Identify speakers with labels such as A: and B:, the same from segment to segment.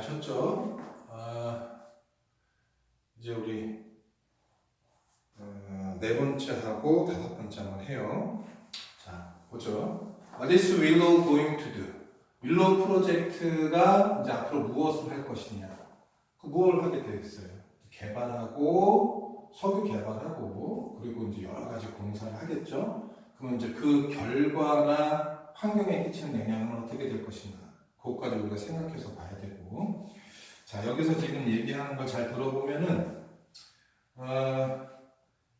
A: 하셨죠? 이제 우리 네 번째 하고 다섯 번째 한번 해요. 자, 보죠. What is Willow going to do? 윌로우 프로젝트가 이제 앞으로 무엇을 할 것이냐? 뭘 하게 되어 있어요? 개발하고, 석유 개발하고, 그리고 이제 여러 가지 공사를 하겠죠? 그러면 이제 그 결과나 환경에 끼치는 영향은 어떻게 될 것인가? 그것까지 우리가 생각해서 봐야 되고. 자, 여기서 지금 얘기하는 걸 잘 들어보면은,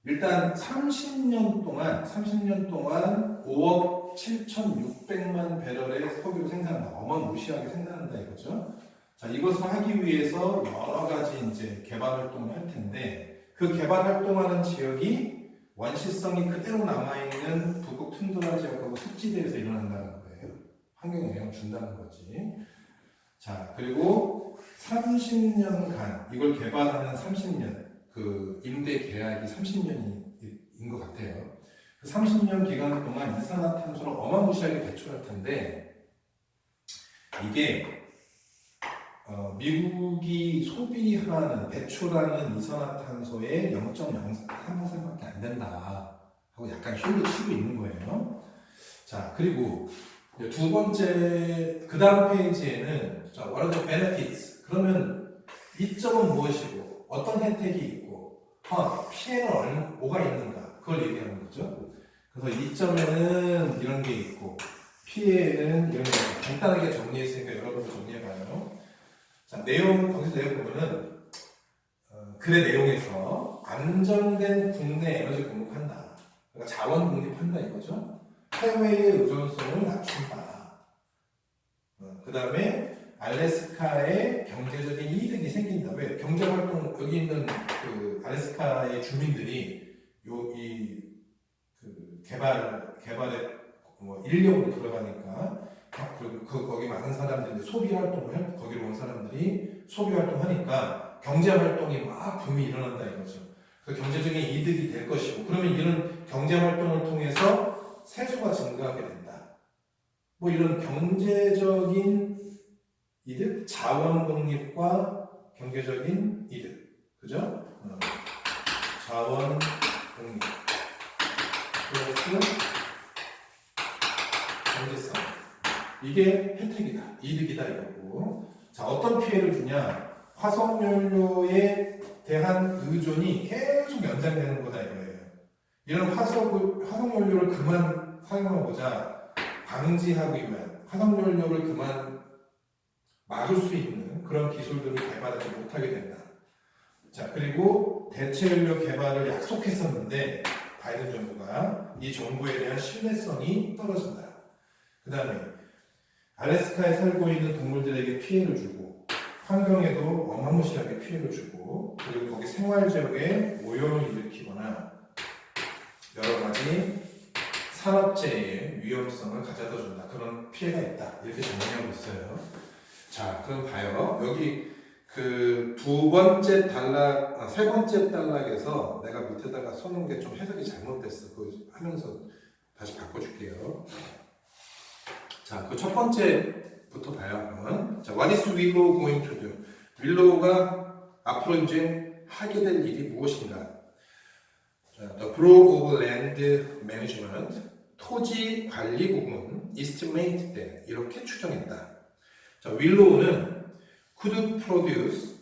A: 일단 30년 동안 5억 7,600만 배럴의 석유를 생산한다. 어마무시하게 생산한다 이거죠. 자, 이것을 하기 위해서 여러 가지 이제 개발 활동을 할 텐데, 그 개발 활동하는 지역이 원시성이 그대로 남아있는 북극 툰드라 지역하고 습지대에서 일어난다는 거예요. 환경에 영향을 준다는 거지. 자, 그리고 30년간 이걸 개발하는 30년, 그 임대 계약이 30년인 것 같아요. 그 30년 기간 동안 이산화탄소를 어마무시하게 배출할 텐데, 이게 미국이 소비하는, 배출하는 이산화탄소의 0.03%밖에 안 된다 하고 약간 힐을 치고 있는 거예요. 자, 그리고 두 번째, 그 다음 페이지에는 자, what are the benefits? 그러면 이점은 무엇이고 어떤 혜택이 있고 피해는 뭐가 있는가? 그걸 얘기하는 거죠. 그래서 이점에는 이런 게 있고 피해는 이런 게 있고 간단하게 정리했으니까 여러분도 정리해봐요. 자, 거기서 내용 보면은 글의 내용에서 안정된 국내 에너지 공급한다. 그러니까 자원 국립한다 이거죠. 해외의 의존성을 낮춘다. 그 다음에 알래스카의 경제적인 이득이 생긴다. 왜? 경제활동, 여기 있는 그 알래스카의 주민들이 그 개발에 뭐 인력으로 들어가니까 거기 많은 사람들이 소비 활동을 거기로 온 사람들이 소비 활동하니까 경제 활동이 막 붐이 일어난다 이거죠. 그 경제적인 이득이 될 것이고, 그러면 이런 경제 활동을 통해서 세수가 증가하게 된다. 뭐 이런 경제적인 이득, 자원 독립과 경제적인 이득, 그죠? 자원 독립 플러스 경제성, 이게 혜택이다, 이득이다 이거고. 자, 어떤 피해를 주냐? 화석연료에 대한 의존이 계속 연장되는 거다 이거예요. 이런 화석연료를 그만 사용하고자 방지하기 위한, 화석연료를 그만 막을 수 있는 그런 기술들을 개발하지 못하게 된다. 자, 그리고 대체연료 개발을 약속했었는데 바이든 정부가 이 정부에 대한 신뢰성이 떨어진다. 그 다음에 알래스카에 살고 있는 동물들에게 피해를 주고 환경에도 어마무시하게 피해를 주고, 그리고 거기 생활지역에 오염을 일으키거나 여러 가지 산업재해의 위험성을 가져다 준다. 그런 피해가 있다. 이렇게 정리하고 있어요. 자, 그럼 봐요. 여기 그 세 번째 단락에서 내가 밑에다가 써놓은 게 좀 해석이 잘못됐어. 그거 하면서 다시 바꿔줄게요. 자, 그 첫 번째부터 봐요. 자, what is Willow going to do? 윌로우가 앞으로 이제 하게 될 일이 무엇인가? 자, the Bureau of Land Management, 토지 관리 부문, estimate that, 이렇게 추정했다. 자, 윌로우는 could produce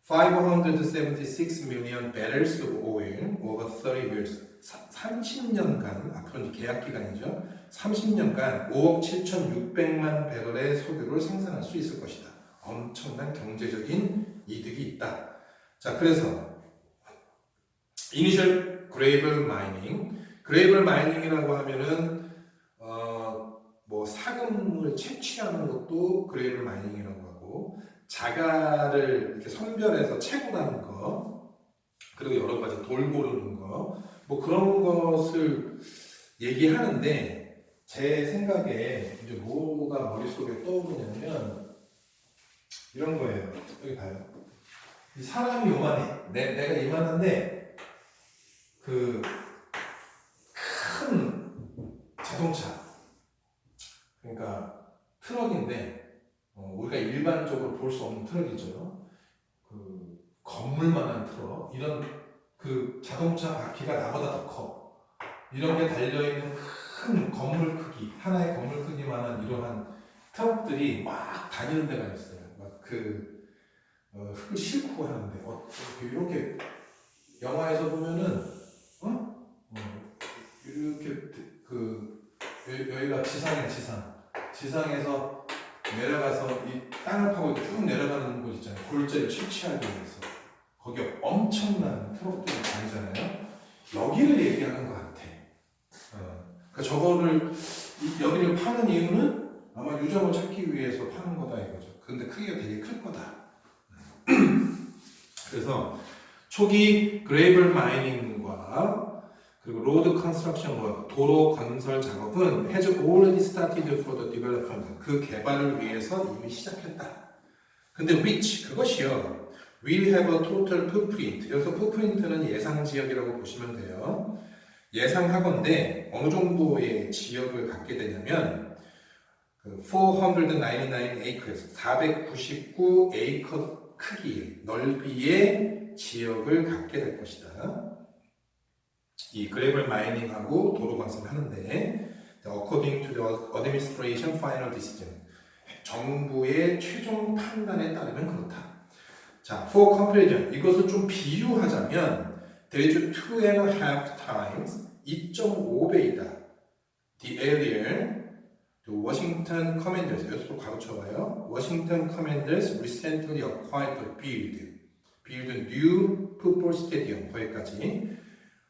A: 576 million barrels of oil over 30 years. 30년간, 앞으로 계약 기간이죠. 30년간 5억 7,600만 배럴의 석유를 생산할 수 있을 것이다. 엄청난 경제적인 이득이 있다. 자, 그래서 Initial Gravel Mining, Gravel Mining이라고 하면은 뭐 사금을 채취하는 것도 Gravel Mining이라고 하고, 자갈을 이렇게 선별해서 채굴하는 거, 그리고 여러 가지 돌 고르는 거, 뭐 그런 것을 얘기하는데, 제 생각에 이제 뭐가 머릿속에 떠오르냐면 이런 거예요. 여기 봐요. 이 사람이 요만해. 내가 이만한데 그 큰 자동차, 그러니까 트럭인데 우리가 일반적으로 볼 수 없는 트럭이죠. 그 건물만한 트럭, 이런 그 자동차 바퀴가 나보다 더 커. 이런 게 달려있는 큰 건물 크기, 하나의 건물 크기만한 이러한 트럭들이 막 다니는 데가 있어요. 막 흙을 싣고 하는데, 이렇게 영화에서 보면은, 이렇게 여기가 지상에서 내려가서 이 땅을 파고 쭉 내려가는 곳 있잖아요. 골재를 채취하기 위해서. 거기 엄청난 트럭들이 다니잖아요. 여기를 얘기하는 것 같아. 그러니까 저거를 여기를 파는 이유는 아마 유적을 찾기 위해서 파는 거다 이거죠. 근데 크기가 되게 클 거다. 그래서 초기 그레이블 마이닝과 그리고 로드 컨스트럭션 워 도로 건설 작업은 has already started for the development. 그 개발을 위해서 이미 시작했다. 근데 which 그것이요. will have a total footprint. 여기서 footprint는 예상 지역이라고 보시면 돼요. 예상하건대 어느 정도의 지역을 갖게 되냐면 499 acres, 499 에이커 크기의 넓이의 지역을 갖게 될 것이다. 이 그레이블 마이닝하고 도로 건설을 하는데 according to the administration final decision, 정부의 최종 판단에 따르면 그렇다. 자, for comparison, 이것을 좀 비유하자면 there is 2.5 times 2.5배이다. The area the Washington Commanders, 여기서 가로쳐봐요. Washington Commanders recently acquired the build new football stadium. 거기까지.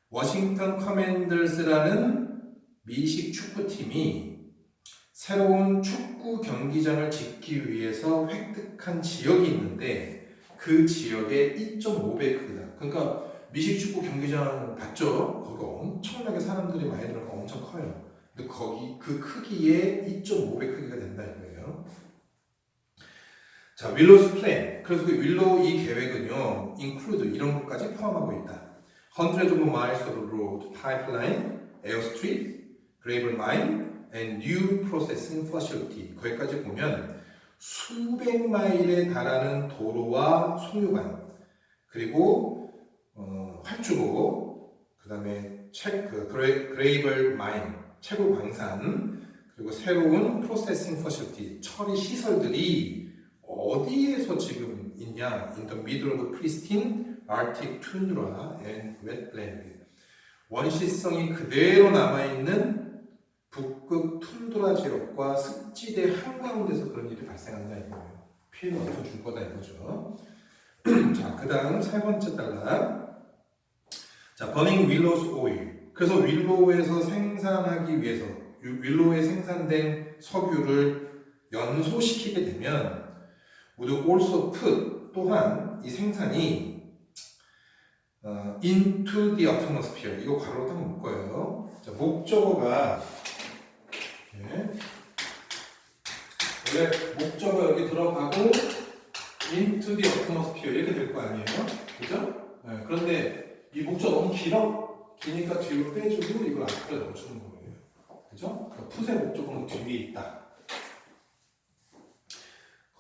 A: 워싱턴 커맨더스라는 미식 축구팀이 새로운 축구 경기장을 짓기 위해서 획득한 지역이 있는데 그 지역의 2.5배 크기다. 그러니까 미식 축구 경기장 봤죠? 거기 엄청나게 사람들이 많이 들어가 엄청 커요. 근데 거기 그 크기의 2.5배 크기가 된다 이거예요. 자, 윌로우's 플랜. 그래서 그 윌로우 이 계획은요, include 이런 것까지 포함하고 있다. Hundreds of miles of road, pipeline, airstrip, gravel mine, and new processing facility. 거기까지 보면 수백 마일에 달하는 도로와 송유관, 그리고 활주로, 그 다음에 그레이블 마인, 채굴 광산, 그리고 새로운 프로세싱 퍼실티, 처리 시설들이 어디에서 지금 있냐? In the middle of pristine Arctic tundra and wetland. 원시성이 그대로 남아있는 북극 툰드라 지역과 습지대 한가운데서 그런 일이 발생한다 이거예요. 피해를 엄청 줄 거다 이거죠. 자, 그 다음 세 번째 단락. 자, burning willows oil. 그래서 윌로우에서 생산하기 위해서 윌로우에 생산된 석유를 연소시키게 되면 would also put, 또한 이 생산이 into the atmosphere. 이거 괄호로 딱 묶어요. 자, 목적어가 원래 목적어 여기 들어가고 into the atmosphere 이렇게 될 거 아니에요? 그죠? 네, 그런데 이 목적 너무 기니까 뒤로 빼주고 이걸 앞으로 넣어주는 거예요. 그죠? 풋의 목적어는 뒤에 있다.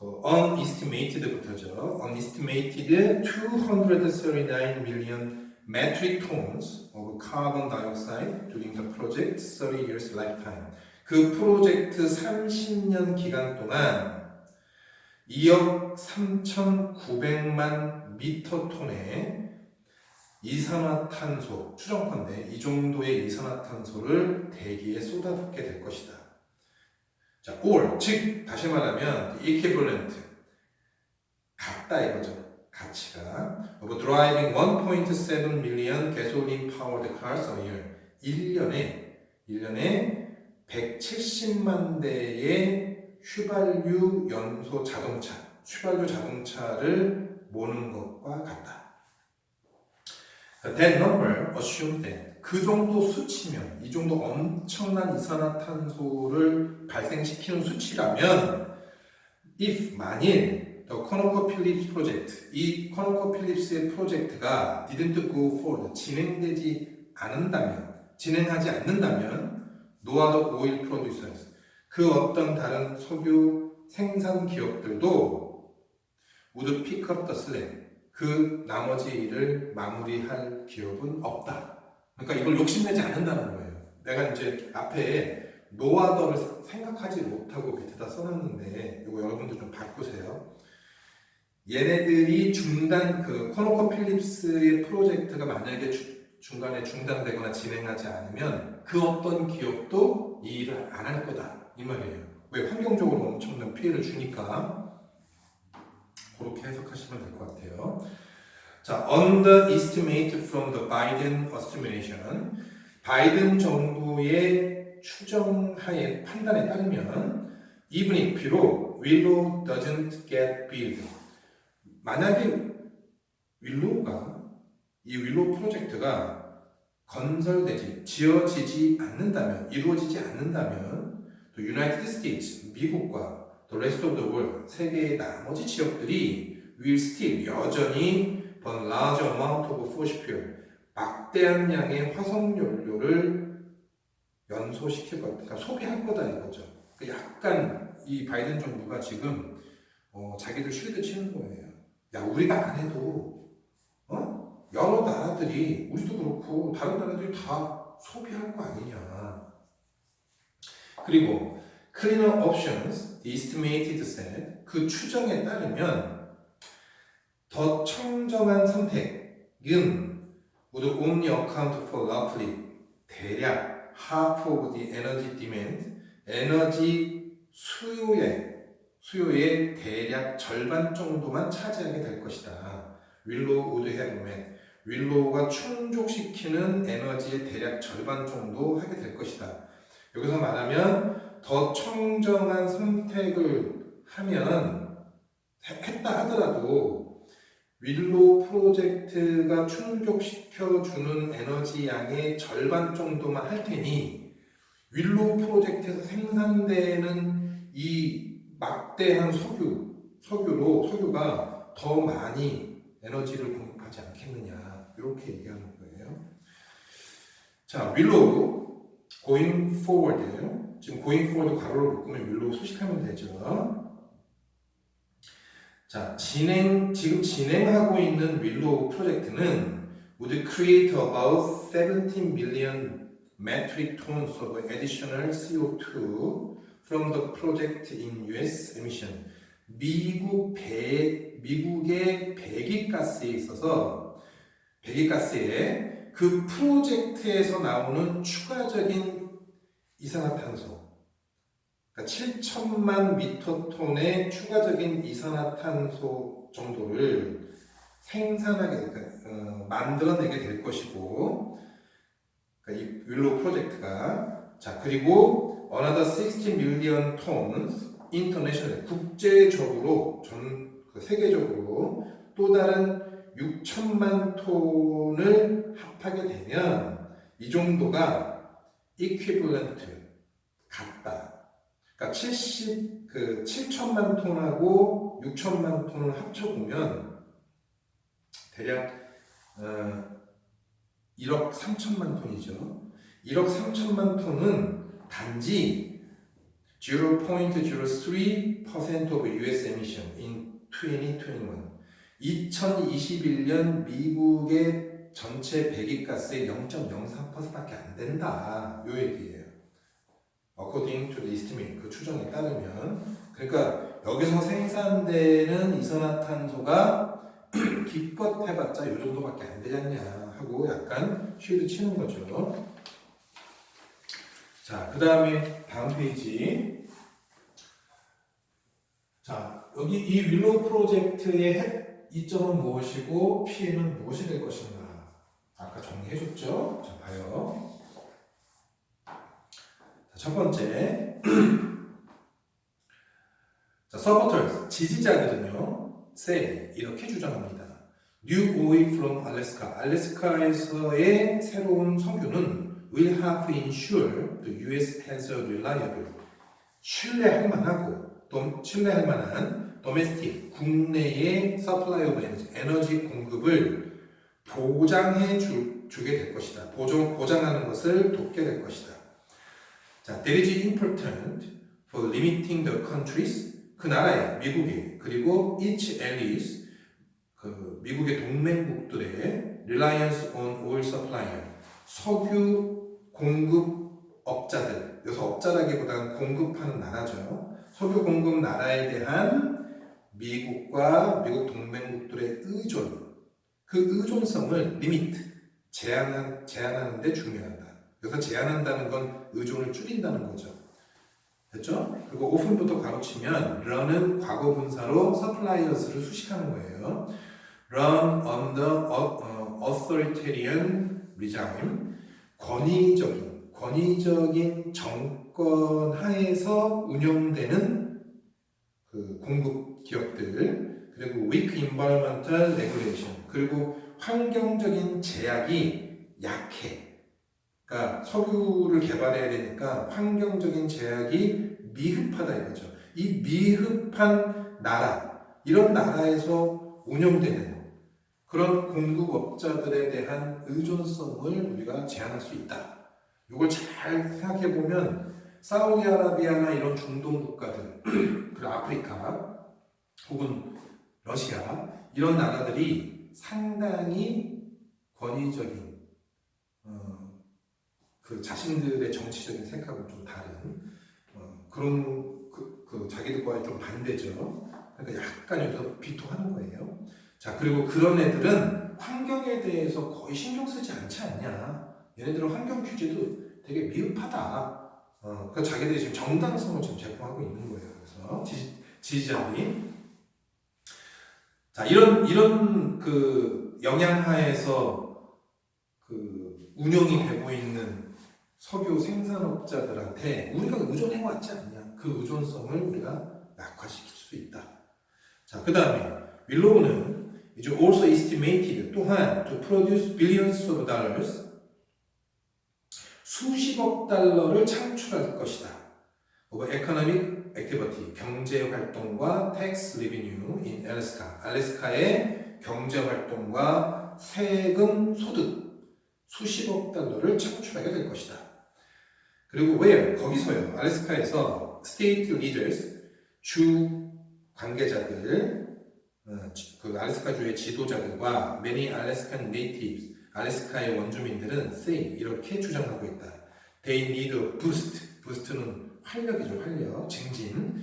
A: unestimated부터죠. unestimated 239 million metric tons of carbon dioxide during the project 30 years lifetime. 그 프로젝트 30년 기간 동안 2억 3,900만 미터톤의 이산화탄소, 추정컨대 이 정도의 이산화탄소를 대기에 쏟아붓게 될 것이다. 자, or, 즉 다시 말하면 equivalent, 같다 이거죠. 가치가 of driving 1.7 million gasoline powered cars a year. 1년에 170만 대의 휘발유 연소 자동차, 휘발유 자동차를 모는 것과 같다. That number assumes that 그 정도 수치면, 이 정도 엄청난 이산화탄소를 발생시키는 수치라면 if 만일 the ConocoPhillips project, 이 ConocoPhillips의 프로젝트가 didn't go forward, 진행하지 않는다면 no other oil producers, 그 어떤 다른 석유 생산 기업들도 would pick up the slack. 그 나머지 일을 마무리할 기업은 없다. 그러니까 이걸 욕심내지 않는다는 거예요. 내가 이제 앞에 노아더를 생각하지 못하고 밑에다 써놨는데 이거 여러분들 좀 바꾸세요. 얘네들이 코너커 필립스의 프로젝트가 만약에 중간에 중단되거나 진행하지 않으면 그 어떤 기업도 이 일을 안 할 거다 이 말이에요. 왜? 환경적으로 엄청난 피해를 주니까. 그렇게 해석하시면 될 것 같아요. 자, on the estimate from the Biden administration, 바이든 정부의 추정하에 판단에 따르면 even if 비록 Willow doesn't get built, 만약에 이 윌로우 프로젝트가 지어지지 않는다면, 이루어지지 않는다면, 또 United States, 미국과 the rest of the world, 세계의 나머지 지역들이 will still, 여전히 burn large amount of fossil fuel, 막대한 양의 화석 연료를 연소시킬 거다, 그러니까 소비할 거다 이거죠. 약간 이 바이든 정부가 지금 자기들 쉴드 치는 거예요. 야, 우리가 안 해도 여러 나라들이, 우리도 그렇고 다른 나라들이 다 소비할 거 아니냐. 그리고 cleaner options, the estimated set, 그 추정에 따르면 더 청정한 선택은 would only account for roughly 대략 half of the energy demand, 에너지 수요의 대략 절반 정도만 차지하게 될 것이다. 윌로우 would have met, 윌로우가 충족시키는 에너지의 대략 절반 정도 하게 될 것이다. 여기서 말하면 더 청정한 선택을 했다 하더라도 윌로우 프로젝트가 충족시켜주는 에너지 양의 절반 정도만 할 테니 윌로우 프로젝트에서 생산되는 이 막대한 석유가 더 많이 에너지를 공급하지 않겠느냐, 이렇게 얘기하는 거예요. 자, 윌로우 going forward, 지금 going forward 괄호를 묶으면 윌로우 소식하면 되죠. 자, 지금 진행하고 있는 윌로우 프로젝트는 would create about 17 million metric tons of additional CO2 from the project in US emission. 미국의 배기가스에 있어서 그 프로젝트에서 나오는 추가적인 이산화탄소, 그러니까 7천만 미터톤의 추가적인 이산화탄소 정도를 만들어내게 될 것이고, 그러니까 이 윌로우 프로젝트가, 자, 그리고 another 60 million tons international, 국제적으로 세계적으로 또 다른 6천만 톤을 합하게 되면 이 정도가 equivalent, 같다. 그러니까 7천만 톤하고 6천만 톤을 합쳐보면 대략 1억 3천만 톤이죠. 1억 3천만 톤은 단지 0.03% of US emission in 2021. 2021년 미국의 전체 배기가스의 0.03%밖에 안 된다. 요 얘기예요. According to the estimate, 그 추정에 따르면. 그러니까 여기서 생산되는 이산화탄소가 기껏 해봤자 요 정도밖에 안 되지 않냐 하고 약간 쉴드 치는 거죠. 자, 그 다음에 다음 페이지. 자, 여기 이 윌로우 프로젝트의 이점은 무엇이고 피해는 무엇이 될 것인가? 아까 정리해줬죠? 자, 봐요. 자, 첫 번째. 자, 서포터스, 지지자들은요, say, 이렇게 주장합니다. New oil from Alaska, 알래스카에서의 새로운 석유는 will have to ensure the US has a reliable, 신뢰할 만한 domestic, 국내의 supply of energy, 에너지 공급을 보장해 주게 될 것이다. 보장하는 것을 돕게 될 것이다. 자, that is important for limiting the country's 그 나라의 미국의 그리고 each allies 그 미국의 동맹국들의 reliance on oil supplier 석유 공급업자들 여기서 업자라기보다는 공급하는 나라죠. 석유 공급 나라에 대한 미국과 미국 동맹국들의 의존 그 의존성을 리미트 제한하는 데 중요하다. 여기서 제한한다는 건 의존을 줄인다는 거죠. 됐죠? 그리고 오픈부터 가로치면 run은 과거 분사로 suppliers를 수식하는 거예요. run under authoritarian regime 권위적인 정권 하에서 운영되는 그 공급 기업들 그리고 weak environmental regulation 그리고 환경적인 제약이 약해. 그러니까 석유를 개발해야 되니까 환경적인 제약이 미흡하다 이거죠. 이 미흡한 나라, 이런 나라에서 운영되는 그런 공급업자들에 대한 의존성을 우리가 제한할 수 있다. 이걸 잘 생각해 보면 사우디아라비아나 이런 중동 국가들, 그리고 아프리카 혹은 러시아 이런 나라들이 상당히 권위적인 그 자신들의 정치적인 생각하고 좀 다른 그런 자기들과의 좀 반대죠. 그러니까 약간 여기서 비토하는 거예요. 자 그리고 그런 애들은 환경에 대해서 거의 신경 쓰지 않지 않냐. 얘네들은 환경 규제도 되게 미흡하다. 그러니까 자기들이 지금 정당성을 지금 제공하고 있는 거예요. 그래서 지지자들이 자 이런 그 영향하에서 그 운영이 되고 있는 석유 생산업자들한테 우리가 의존해왔지 않냐. 그 의존성을 우리가 약화시킬 수 있다. 자, 그 다음에 윌로우는 이제 also estimated 또한 to produce billions of dollars 수십억 달러를 창출할 것이다. of economic activity 경제 활동과 tax revenue in Alaska 알래스카의 경제 활동과 세금 소득 수십억 달러를 창출하게 될 것이다. 그리고 where 거기서요 알래스카에서 state leaders 주 관계자들 그 알래스카주의 지도자들과 many Alaskan natives 알래스카의 원주민들은 say 이렇게 주장하고 있다. They need a boost. boost는 활력이죠, 활력, 증진.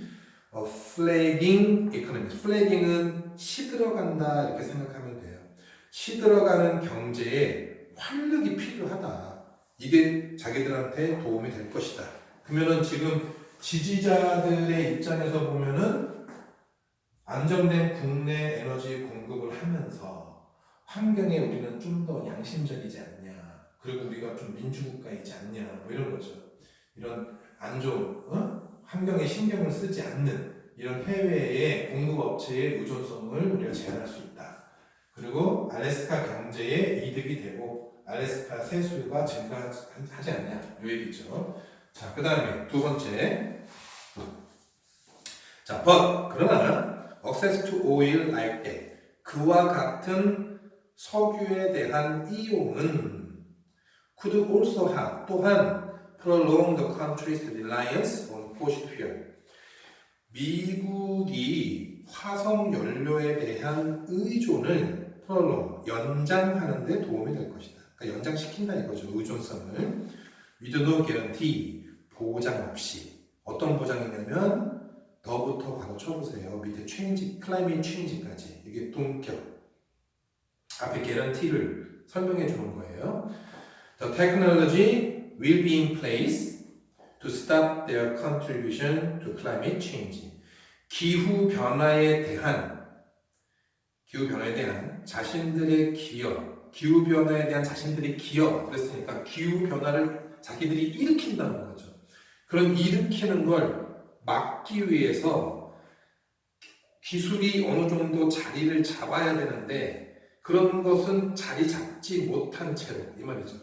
A: flagging economy. flagging은 시들어간다 이렇게 생각하면 돼요. 시들어가는 경제에 활력이 필요하다. 이게 자기들한테 도움이 될 것이다. 그러면은 지금 지지자들의 입장에서 보면은 안정된 국내 에너지 공급을 하면서 환경에 우리는 좀 더 양심적이지 않냐. 그리고 우리가 좀 민주국가이지 않냐. 뭐 이런 거죠. 이런 안 좋은 환경에 신경을 쓰지 않는 이런 해외의 공급업체의 의존성을 우리가 제한할 수 있다. 그리고 알래스카 경제에 이득이 되고 알래스카 세수가 증가하지 않냐. 이 얘기죠. 자, 그 다음에 두 번째. 자, but 그러나 access to oil like that 그와 같은 석유에 대한 이용은 could also have 또한 prolong the country's reliance on fossil fuel 미국이 화석 연료에 대한 의존을 prolong 연장하는 데 도움이 될 것이다. 그러니까 연장시킨다 이거죠. 의존성을 with no guarantee 보장 없이 어떤 보장이냐면 더부터 바로 쳐보세요. 밑에 change, climate change까지 이게 동격 앞에 guarantee를 설명해 주는 거예요. The technology will be in place to stop their contribution to climate change. 기후 변화에 대한 자신들의 기여, 기후 변화에 대한 자신들의 기여. 그랬으니까 기후 변화를 자기들이 일으킨다는 거죠. 그런 일으키는 걸 막기 위해서 기술이 어느 정도 자리를 잡아야 되는데 그런 것은 자리 잡지 못한 채로 이 말이죠.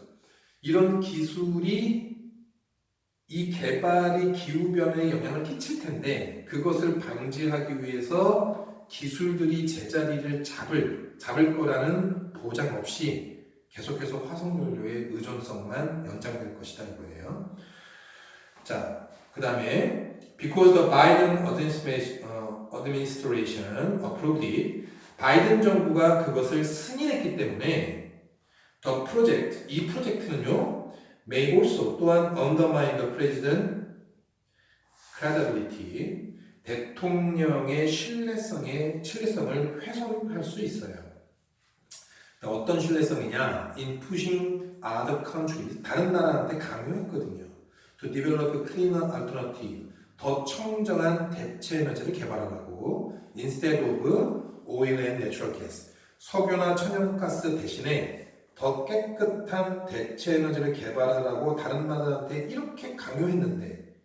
A: 이런 기술이 이 개발이 기후변화에 영향을 끼칠 텐데 그것을 방지하기 위해서 기술들이 제자리를 잡을 거라는 보장 없이 계속해서 화석연료의 의존성만 연장될 것이다 이거예요. 자, 그 다음에 Because the Biden administration approved it. 바이든 정부가 그것을 승인했기 때문에 the project, 이 프로젝트는요, may also 또한 undermine the president credibility, 대통령의 신뢰성을 훼손할 수 있어요. 어떤 신뢰성이냐? In pushing other countries, 다른 나라한테 강요했거든요. To develop a cleaner alternative, 더 청정한 대체 에너지를 개발하라고. Instead of oil and natural gas, 석유나 천연가스 대신에 더 깨끗한 대체 에너지를 개발하라고 다른 나라한테 이렇게 강요했는데,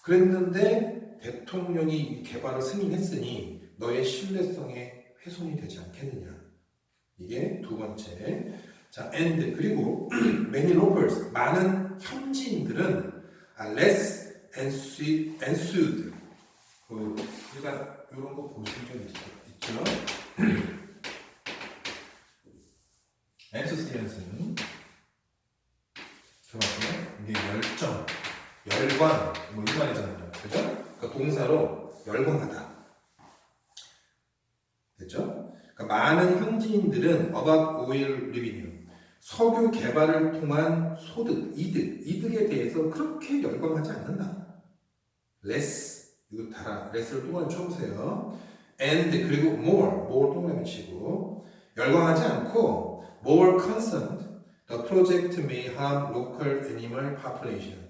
A: 그랬는데 대통령이 이 개발을 승인했으니 너의 신뢰성에 훼손이 되지 않겠느냐. 이게 두 번째. 자, and 그리고 many locals, 많은 현지인들은 less ensued. 우리가 이런 거 보신 적 있죠? enthusiasm. 좋았어요. 이게 열정, 열광, 뭐 이런 말이잖아요. 그죠? 그러니까 동사로 열광하다. 됐죠? 그러니까 많은 현지인들은 about oil revenue, 석유 개발을 통한 소득, 이득에 대해서 그렇게 열광하지 않는다. less, 이거 다 less를 동안 쳐보세요. and 그리고 more 동그라미 치고 열광하지 않고 more concerned, the project may harm local animal population.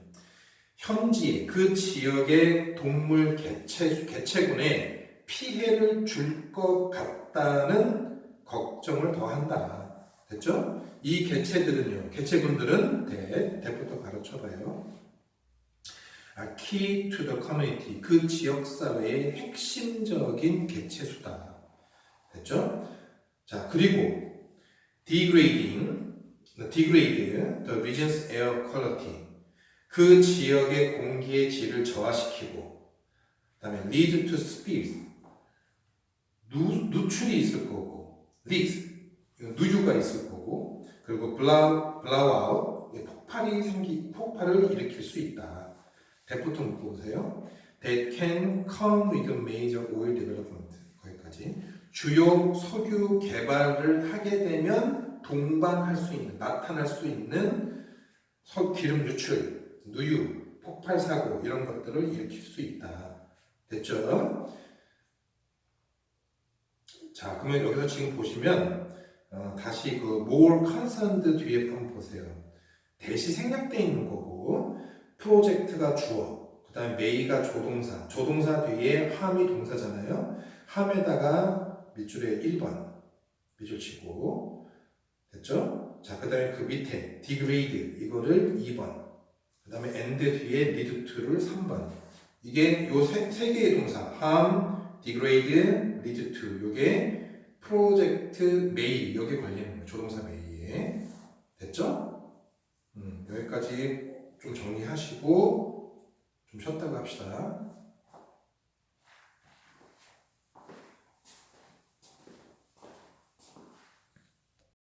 A: 현지 그 지역의 동물 개체군에 피해를 줄 것 같다는 걱정을 더한다. 됐죠? 이 개체군들은 대부터 가르쳐봐요. key to the community, 그 지역 사회의 핵심적인 개체수다. 됐죠? 자, 그리고 degrade the region's air quality, 그 지역의 공기의 질을 저하시키고, 그 다음에 lead to spills, 누출이 있을 거고, leaks, 누유가 있을 거고, 그리고 blow out, 폭발을 일으킬 수 있다. 대부터 묶어보세요. That can come with major oil development. 거기까지. 주요 석유 개발을 하게 되면 나타날 수 있는 기름 유출, 누유, 폭발 사고 이런 것들을 일으킬 수 있다. 됐죠? 자, 그러면 여기서 지금 보시면 다시 그 more concerned 뒤에 한번 보세요. 대시 생략되어 있는 거고, 프로젝트가 주어, 그 다음에 may가 조동사 뒤에 harm이 동사잖아요. harm에다가 밑줄에 1번 밑줄 치고, 됐죠? 자, 그 다음에 그 밑에 degrade 이거를 2번, 그 다음에 and 뒤에 lead to를 3번. 이게 요 세 개의 동사 harm, degrade, lead to, 요게 프로젝트 may 여기 걸리는 거예요. 조동사 may에. 됐죠? 여기까지 좀 정리하시고 좀 쉬었다고 합시다.